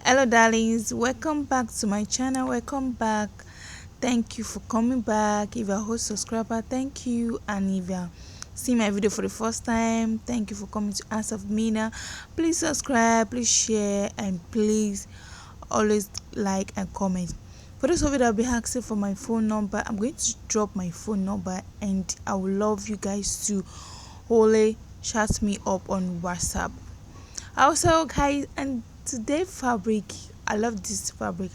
Hello darlings, welcome back to my channel. Welcome back. Thank you for coming back. If you're a host subscriber, thank you. And if you're seeing my video for the first time, thank you for coming to Ask of Menah. Please subscribe, please share, and please always like and comment. For those of you that will be asking for my phone number, I'm going to drop my phone number, and I would love you guys to wholly chat me up on WhatsApp. Also, guys, and today fabric, I love this fabric.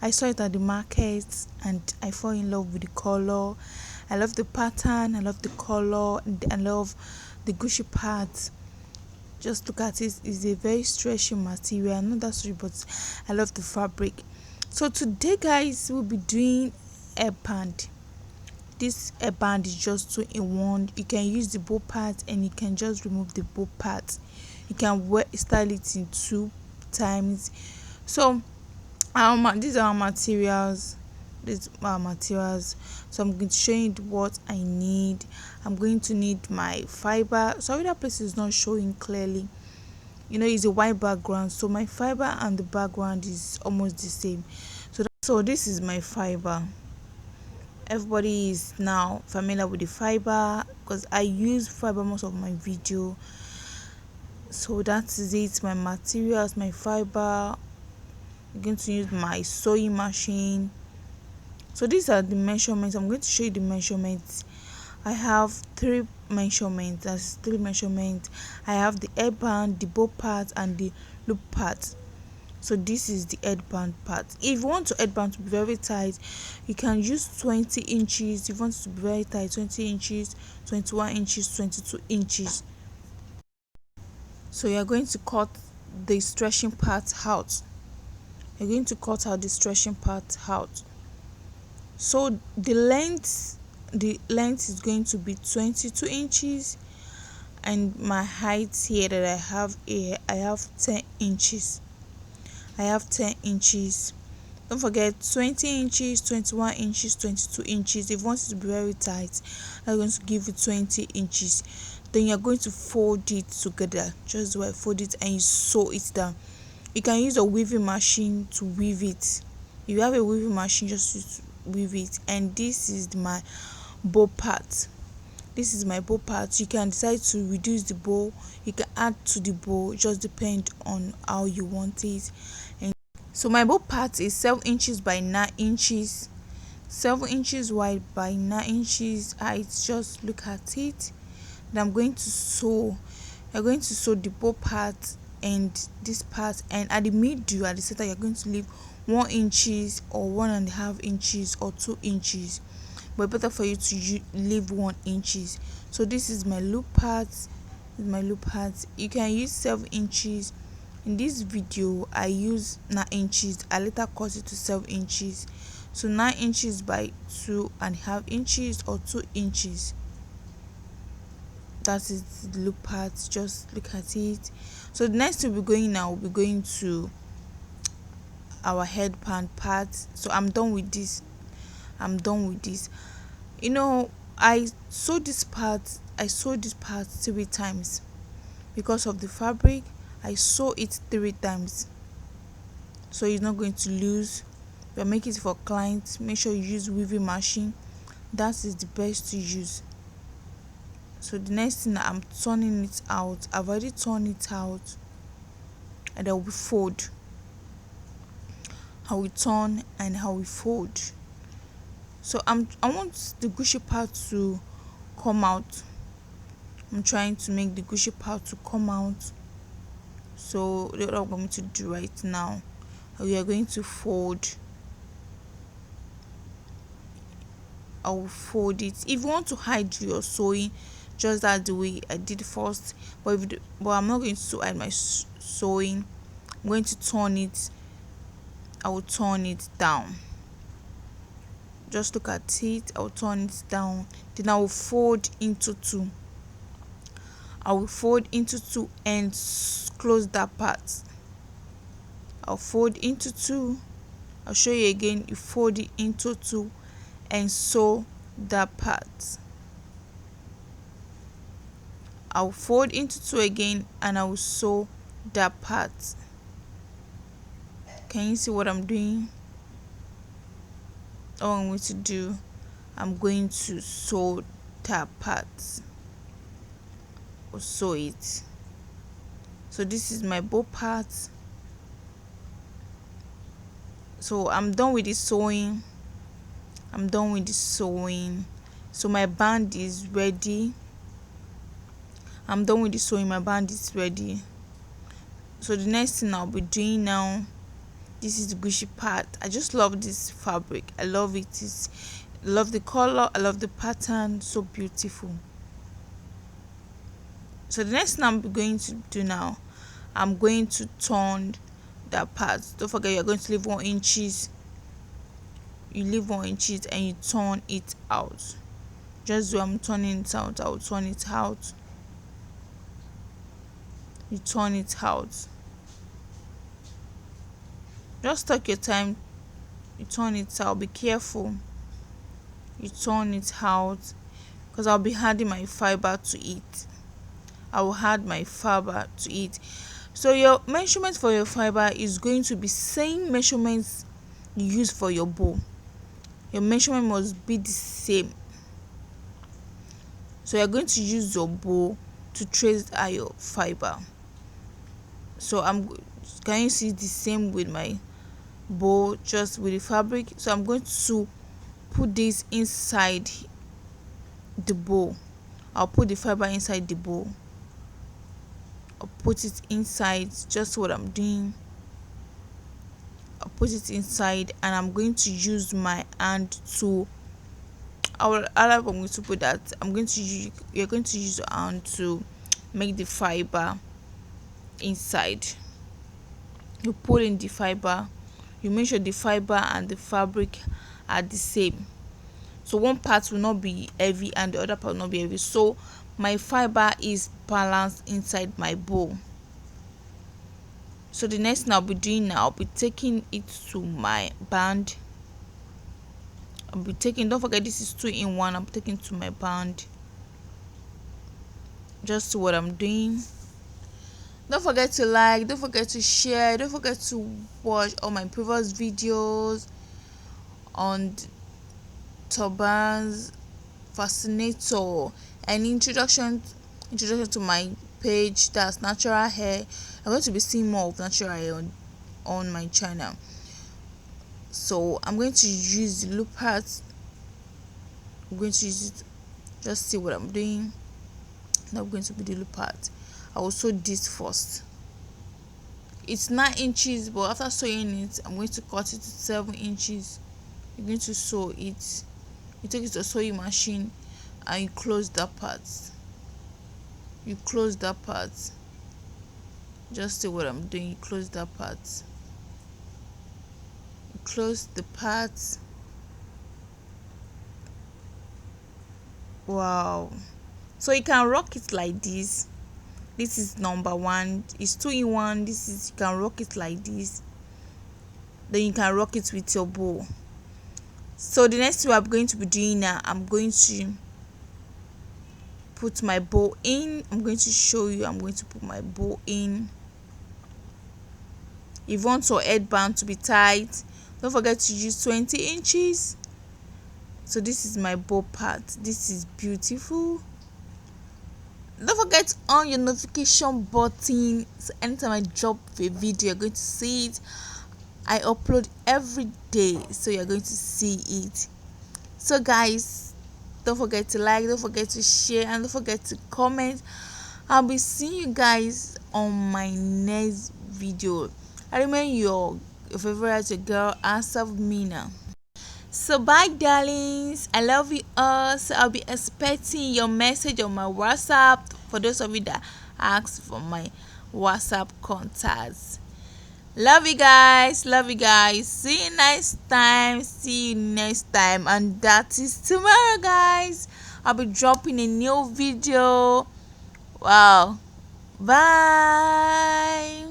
I saw it at the market and I fall in love with the color. I love the pattern, I love the color, and I love the Gucci part. Just look at it, it's a very stretchy material, not that stretchy, but I love the fabric. So today, guys, we'll be doing a band. This band is just two in one. You can use the bow part and you can just remove the bow part. You can style it in two times. So these are our materials. So I'm going to show you what I need. I'm going to need my fiber. Sorry, that place is not showing clearly. It's a white background, so my fiber and the background is almost the same. So this is my fiber. Everybody is now familiar with the fiber because I use fiber most of my video. So that is it. My materials, my fiber. I'm going to use my sewing machine. So these are the measurements. I'm going to show you the measurements. I have three measurements. That's three measurements. I have the headband, the bow part, and the loop part. So this is the headband part. If you want your headband to be very tight, you can use 20 inches. If you want it to be very tight, 20 inches, 21 inches, 22 inches. So you're going to cut the stretching part out. You're going to cut out the stretching part out. So the length is going to be 22 inches, and my height here that I have here, I have 10 inches. I have 10 inches. Don't forget 20 inches, 21 inches, 22 inches. If you want it to be very tight, I'm going to give you 20 inches. Then you're going to fold it together. Just do I fold it and you sew it down. You can use a weaving machine to weave it. If you have a weaving machine, just use to weave it. And this is my bow part. This is my bow part. You can decide to reduce the bow. You can add to the bow. It just depends on how you want it. And so my bow part is 7 inches by 9 inches. 7 inches wide by 9 inches height. Just look at it. Then I'm going to sew. You're going to sew the bow part and this part, and at the middle, at the center, you're going to leave 1 inches or 1.5 inches or 2 inches, but better for you to leave 1 inches. So this is my loop part. You can use 7 inches. In this video I use 9 inches. I later cut it to 7 inches. So 9 inches by 2.5 inches or 2 inches. That is the loop part. Just look at it. So the next we'll be going to our headband part. So I'm done with this. I sewed this part 3 times because of the fabric. I sew it 3 times, so you're not going to lose. If you're making it for clients, make sure you use weaving machine. That is the best to use. So the next thing, I'm turning it out. I've already turned it out, and I will fold. I will turn and I will fold. So I want the Gucci part to come out. I'm trying to make the Gucci part to come out. So what I'm going to do right now, we are going to fold. I will fold it. If you want to hide your sewing, just that the way I did first, but I'm not going to hide my sewing. I'm going to turn it. I will turn it down. Just look at it. I will turn it down. Then I will fold into two. And close that part. I'll fold into two. I'll show you again. You fold it into two and sew that part. I'll fold into two again and I will sew that part. Can you see what I'm doing? All I'm going to do, I'm going to sew that part or sew it. So this is my bow part. So I'm done with the sewing. So my band is ready. I'm done with the sewing. My band is ready. So the next thing I'll be doing now, this is the Gucci part. I just love this fabric. I love it. I love the color. I love the pattern. So beautiful. So the next thing I'm going to do now, I'm going to turn that part. Don't forget, you're going to leave 1 inches. You leave 1 inches and you turn it out. Just do I'm turning it out. I'll turn it out. You turn it out. Just take your time. You turn it out. Be careful. You turn it out, because I'll be adding my fiber to it. I will add my fiber to it. So your measurement for your fiber is going to be same measurements you use for your bow. Your measurement must be the same. So you're going to use your bow to trace out your fiber. So can you see the same with my bow, just with the fabric? So I'm going to put this inside the bow. I'll put the fiber inside the bow. I'll put it inside, just what I'm doing. I'll put it inside and I'm going to use my hand to I'm going to put that. You're going to use your hand to make the fiber inside. You pull in the fiber. You make sure the fiber and the fabric are the same. So one part will not be heavy and the other part will not be heavy. So my fiber is balanced inside my bow. So the next thing I'll be doing now, I'll be taking it to my band. Don't forget, this is 2-in-1. I'm taking to my band. Just what I'm doing. Don't forget to like, don't forget to share, don't forget to watch all my previous videos on turbans, fascinator, and introduction to my page, that's natural hair. I'm going to be seeing more of natural hair on my channel. So I'm going to use the loop part. I'm going to use it. Just see what I'm doing. Now I'm going to be the loop part. I will sew this first. It's 9 inches, but after sewing it, I'm going to cut it to 7 inches. You're going to sew it. You take it to a sewing machine and you close that part. You close that part. Just see what I'm doing. You close that part. You close the part. Wow. So you can rock it like this. This is number 1. It's 2-in-1. This is, you can rock it like this. Then you can rock it with your bow. So the next thing I'm going to be doing now, I'm going to put my bow in. I'm going to show you. I'm going to put my bow in. If you want your headband to be tight, don't forget to use 20 inches. So this is my bow part. This is beautiful. Don't forget on your notification button, so anytime I drop a video, you're going to see it. I upload every day, so you're going to see it. So guys, don't forget to like, don't forget to share, and don't forget to comment. I'll be seeing you guys on my next video. I remain your favorite girl, Menah. So bye darlings, I love you all. So I'll be expecting your message on my WhatsApp, for those of you that ask for my WhatsApp contacts. Love you guys, see you next time, and that is tomorrow guys. I'll be dropping a new video. Wow, bye.